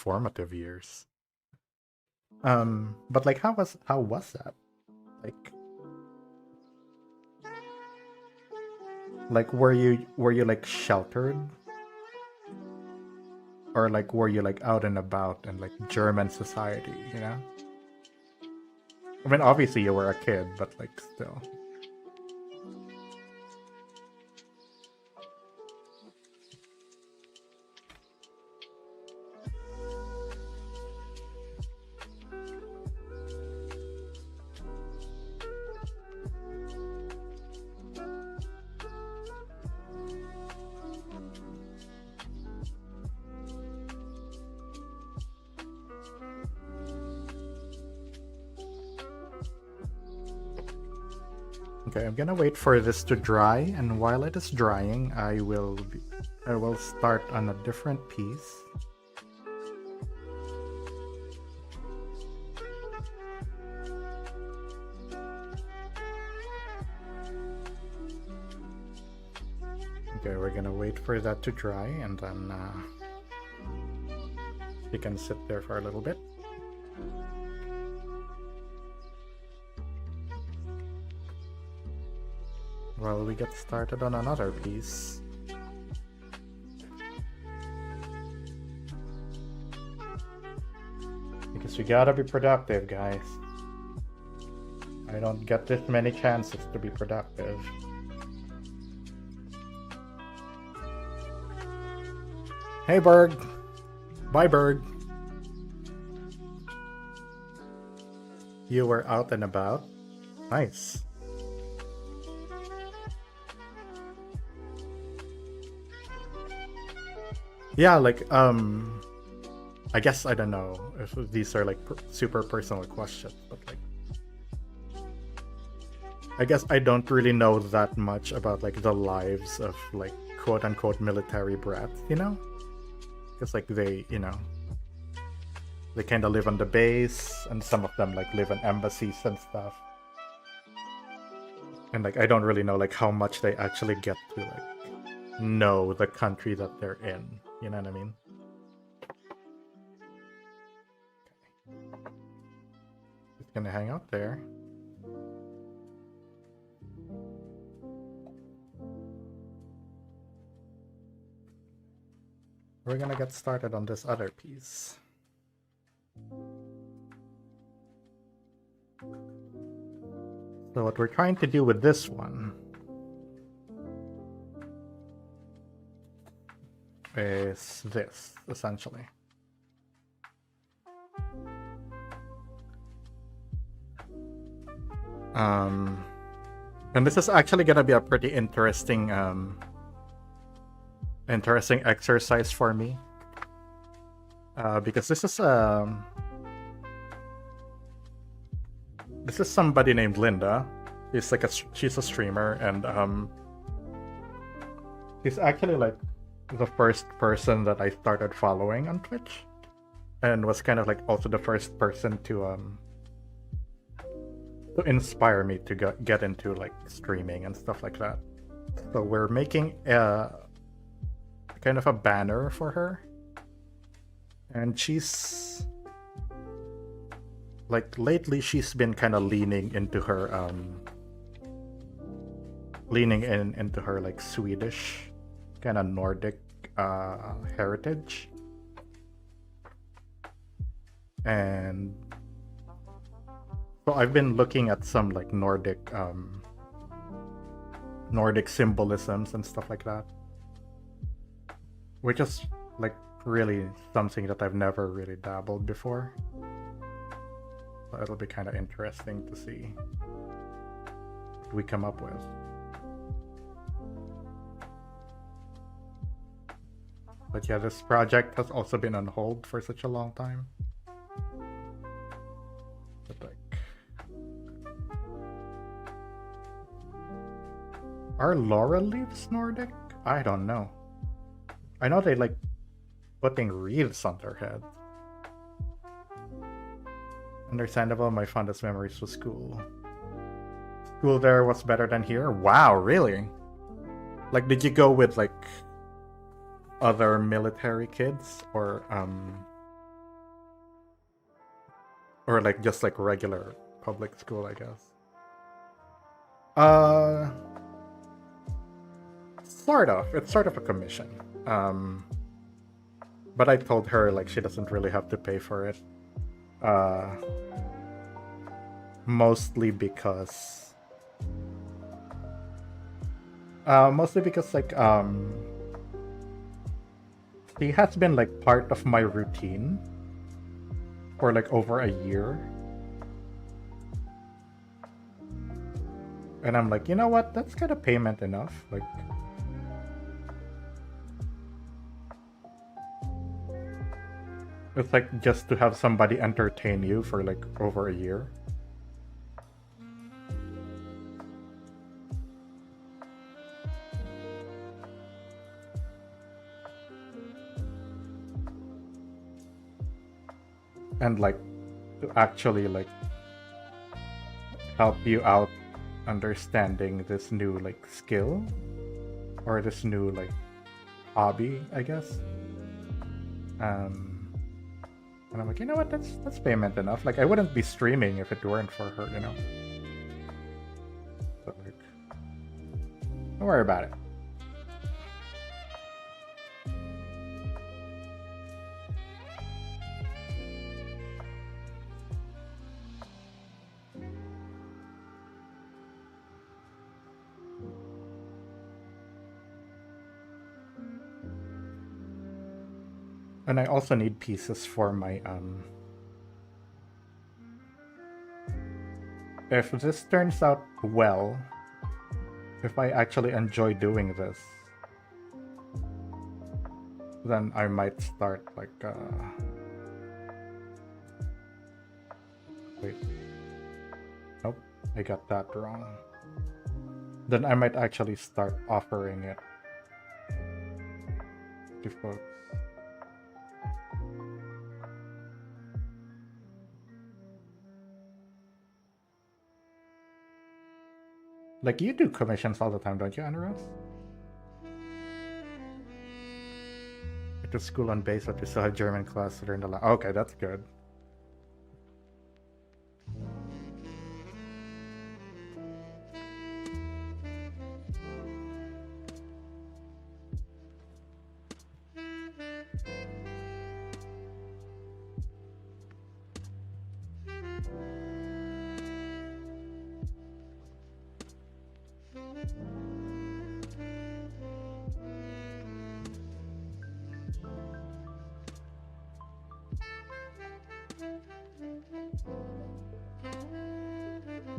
formative years. But like, how was that? Like, were you like sheltered, or like were you like out and about in like German society? You know, I mean, obviously you were a kid, but like still. Okay, I'm gonna wait for this to dry, and while it is drying, I will start on a different piece. Okay, we're gonna wait for that to dry, and then you can sit there for a little bit. While we get started on another piece. Because we gotta be productive, guys. I don't get this many chances to be productive. Hey, Berg. Bye, Berg. You were out and about. Nice. Yeah, like, I guess I don't know if these are like super personal questions, but like, I guess I don't really know that much about like the lives of like quote unquote military brats, you know? Because like they, you know, they kind of live on the base, and some of them like live in embassies and stuff. And like, I don't really know like how much they actually get to like know the country that they're in. You know what I mean? Okay. It's gonna hang out there. We're gonna get started on this other piece. So what we're trying to do with this one is this, essentially. And this is actually gonna be a pretty interesting exercise for me, because this is somebody named Linda. She's a streamer, and she's actually like the first person that I started following on Twitch, and was kind of like also the first person to inspire me to get into like streaming and stuff like that. So we're making kind of a banner for her, and she's like, lately she's been kind of leaning into her into her like Swedish kind of Nordic heritage, and so I've been looking at some like Nordic symbolisms and stuff like that, which is like really something that I've never really dabbled before. So it'll be kind of interesting to see what we come up with. But yeah, this project has also been on hold for such a long time. But like, are laurel leaves Nordic? I don't know. I know they like putting wreaths on their head. Understandable, my fondest memories was school. School there was better than here? Wow, really? Like, did you go with like other military kids, or Or like just like regular public school, I guess. Uh, sort of. It's sort of a commission. But I told her like she doesn't really have to pay for it. Mostly because like she has been like part of my routine for like over a year. And I'm like, you know what? That's kind of payment enough. Like, it's like just to have somebody entertain you for like over a year. And like to actually like help you out understanding this new like skill or this new like hobby, I guess. And I'm like, you know what, that's payment enough. Like I wouldn't be streaming if it weren't for her, you know. So like, don't worry about it. And I also need pieces for my if this turns out well, if I actually enjoy doing this, then I might start like wait. Nope, I got that wrong. Then I might actually start offering it to folks. Like you do commissions all the time, don't you, Anuras? To school on base, but you still have German class to learn the language. Okay, that's good.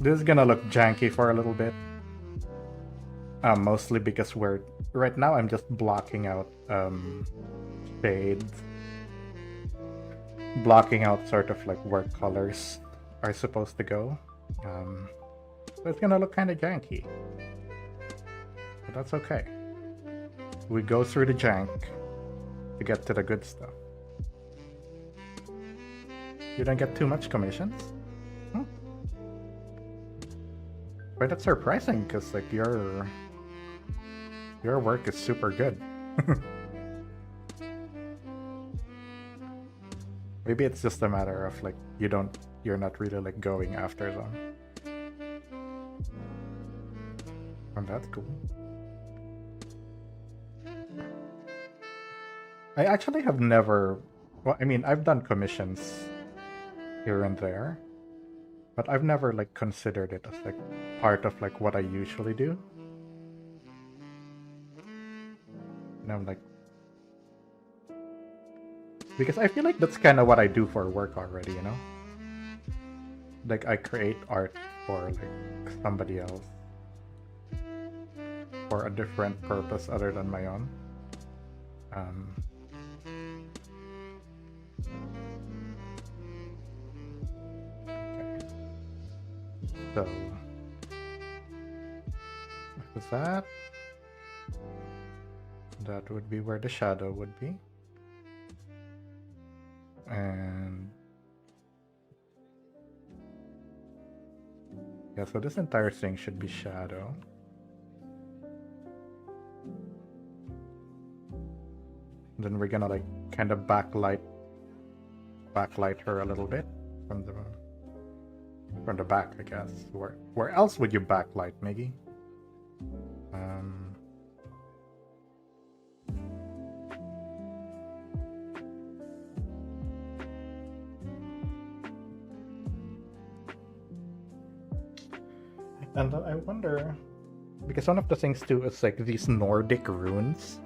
This is gonna look janky for a little bit. Mostly because right now I'm just blocking out shades. Blocking out sort of like where colors are supposed to go. So it's gonna look kind of janky. But that's okay. We go through the jank to get to the good stuff. You don't get too much commissions? But that's surprising because like your work is super good. Maybe it's just a matter of like you're not really like going after them. And that's cool. I actually have never, well, I mean, I've done commissions here and there, but I've never like considered it as like part of like what I usually do. And I'm like, because I feel like that's kind of what I do for work already, you know? Like I create art for like somebody else for a different purpose other than my own. Okay. So with that would be where the shadow would be. And yeah, so this entire thing should be shadow. Then we're gonna like kind of backlight her a little bit from the From the back, I guess. Where else would you backlight, Miggy? And I wonder, because one of the things too is like these Nordic runes.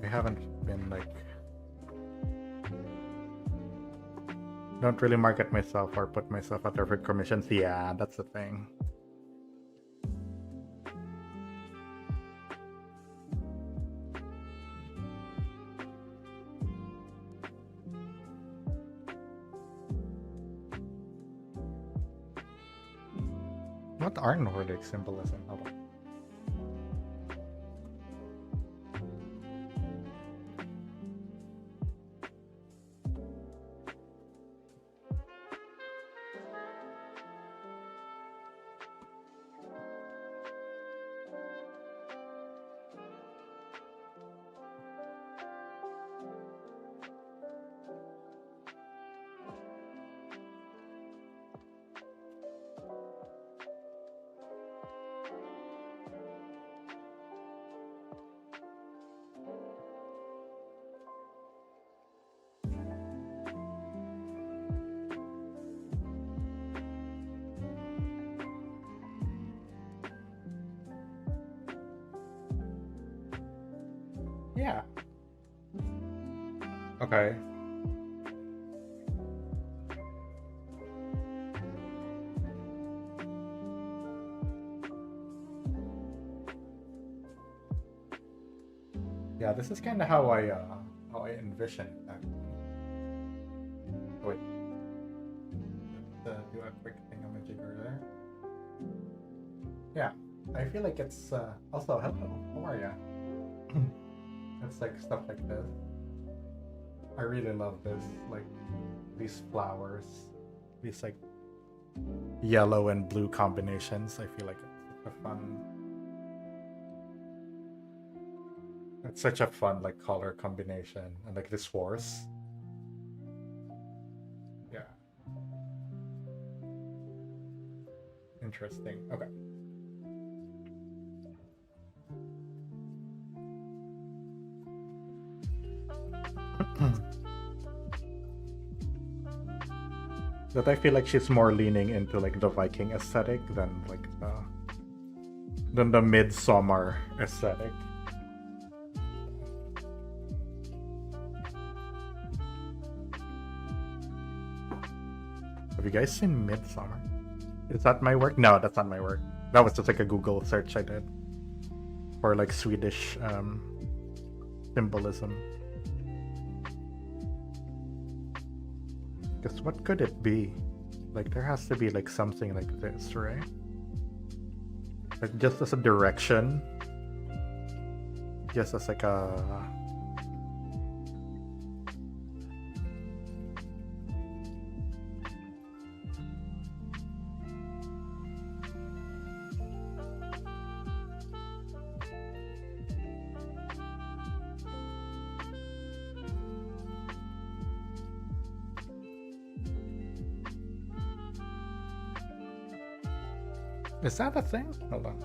I haven't been like, don't really market myself or put myself out there for commissions. Yeah, that's the thing. What are Nordic symbolism? Hold on. Yeah. Okay. Yeah, this is kind of how I envision that. Wait. Do a quick thingamajigger there. Yeah, I feel like it's also hello. How are ya? It's like stuff like this. I really love this, like these flowers, these like yellow and blue combinations. I feel like it's such a fun like color combination, and like this horse. Yeah. Interesting. Okay. That I feel like she's more leaning into like the Viking aesthetic than like the midsummer aesthetic. Have you guys seen Midsummer? Is that my work? No, that's not my work. That was just like a Google search I did for like Swedish symbolism. Because what could it be? Like there has to be like something like this, right? Like just as a direction. Just as like a... Is that a thing? Hold on.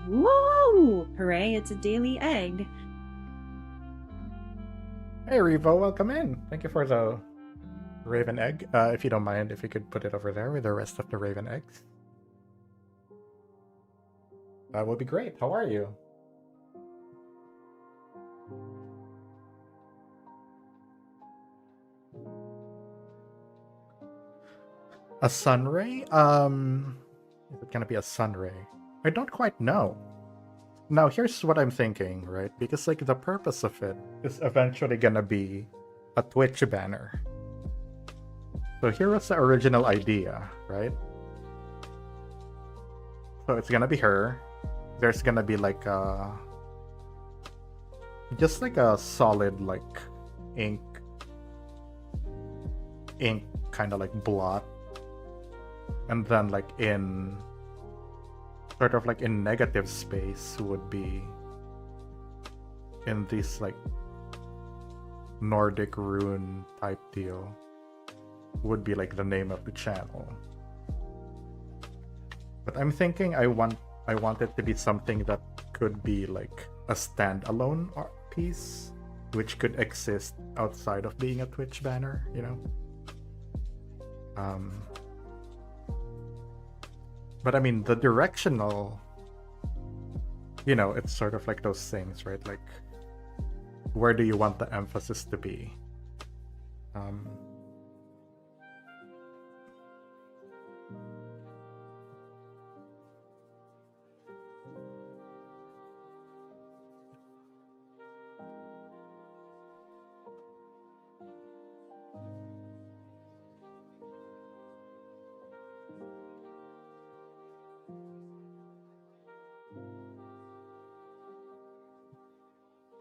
Whoa! Hooray, it's a daily egg. Hey Revo, welcome in. Thank you for the raven egg. If you don't mind, if you could put it over there with the rest of the raven eggs. That would be great. How are you? A sunray? Is it gonna be a sunray? I don't quite know. Now, here's what I'm thinking, right? Because, like, the purpose of it is eventually gonna be a Twitch banner. So here was the original idea, right? So it's gonna be her. There's gonna be like just like a solid like ink kind of like blot, and then like in sort of like in negative space would be in this like Nordic rune type deal would be like the name of the channel. But I'm thinking I want it to be something that could be like a standalone art piece, which could exist outside of being a Twitch banner, you know? But I mean, the directional, you know, it's sort of like those things, right? Like, where do you want the emphasis to be?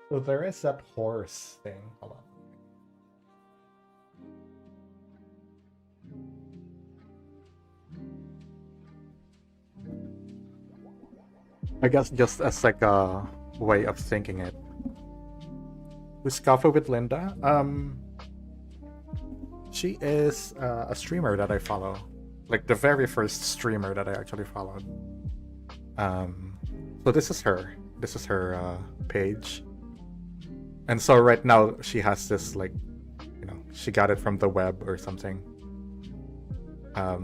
So there is that horse thing. Hold on. I guess just as like a way of thinking it. Who's Coffee with Linda? She is a streamer that I follow. Like the very first streamer that I actually followed. So this is her. This is her page. And so right now she has this like, you know, she got it from the web or something.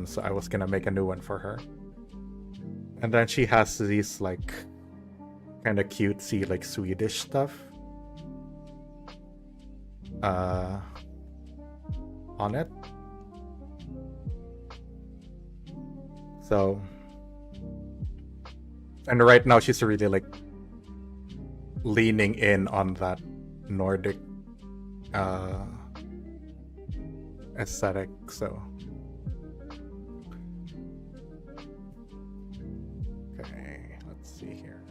So I was gonna make a new one for her. And then she has these like kind of cutesy like Swedish stuff on it. So, and right now she's really like leaning in on that Nordic aesthetic. So okay, let's see here.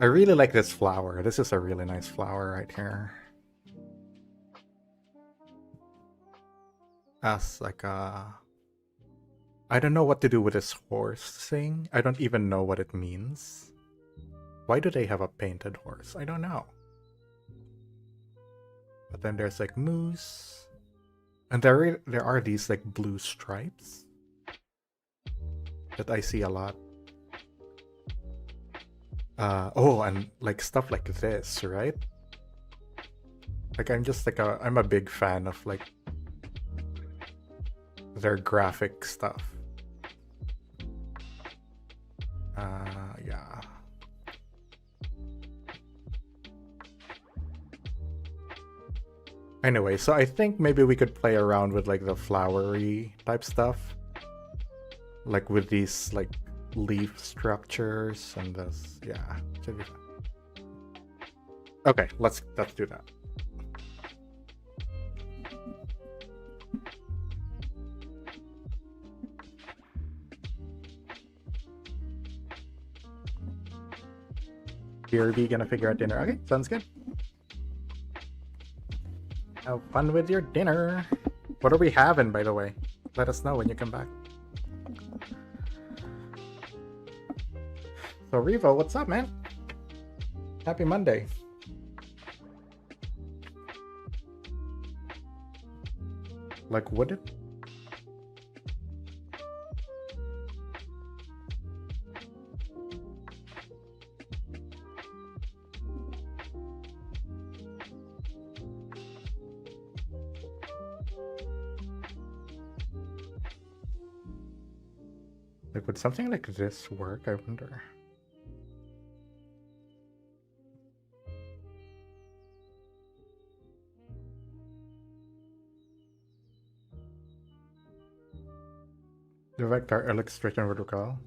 I really like this flower. This is a really nice flower right here. As like a, I don't know what to do with this horse thing. I don't even know what it means. Why do they have a painted horse? I don't know. But then there's like moose. And there are these like blue stripes that I see a lot. Oh, and like stuff like this, right? Like I'm just like I'm a big fan of like their graphic stuff. Yeah. Anyway, so I think maybe we could play around with like the flowery type stuff. Like with these like leaf structures and this, yeah, should be fun. Okay, let's do that. BRB gonna figure out dinner. Okay, sounds good. Have fun with your dinner. What are we having, by the way? Let us know when you come back. So Revo, what's up, man? Happy Monday. Like, would it? Like, would something like this work? I wonder. The vector illustration would recall.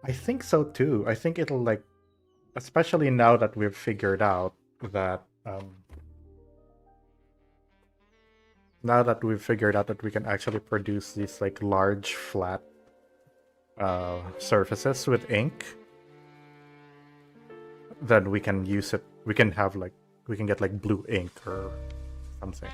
I think so too. I think it'll like, especially now that we've figured out that now that we've figured out that we can actually produce these like large flat surfaces with ink, then we can use it. We can have like we can get like blue ink or something.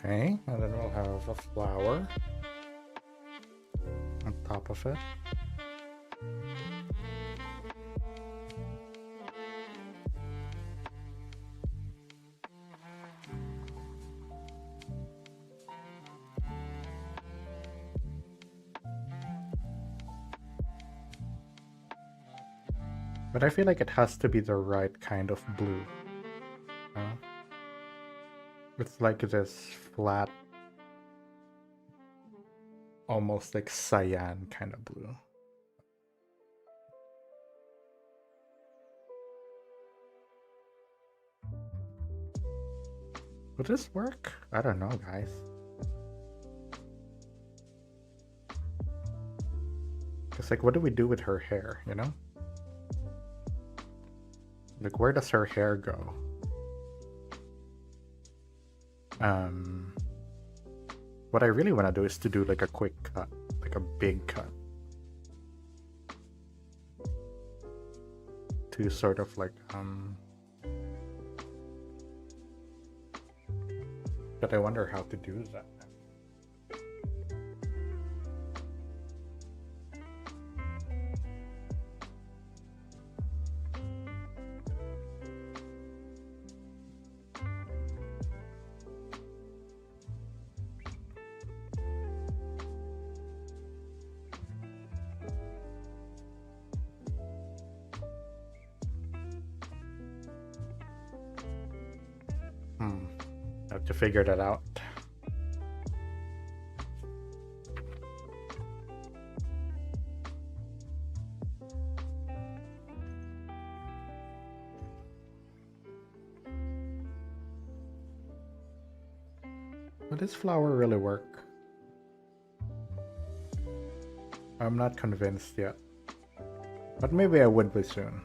Okay, and then we'll have a flower on top of it. But I feel like it has to be the right kind of blue. It's like this flat, almost like cyan kind of blue. Would this work? I don't know, guys. It's like, what do we do with her hair, you know? Like, where does her hair go? What I really want to do is to do like a quick cut, like a big cut. To sort of like, but I wonder how to do that. I have to figure that out. Would this flower really work? I'm not convinced yet. But maybe I would be soon.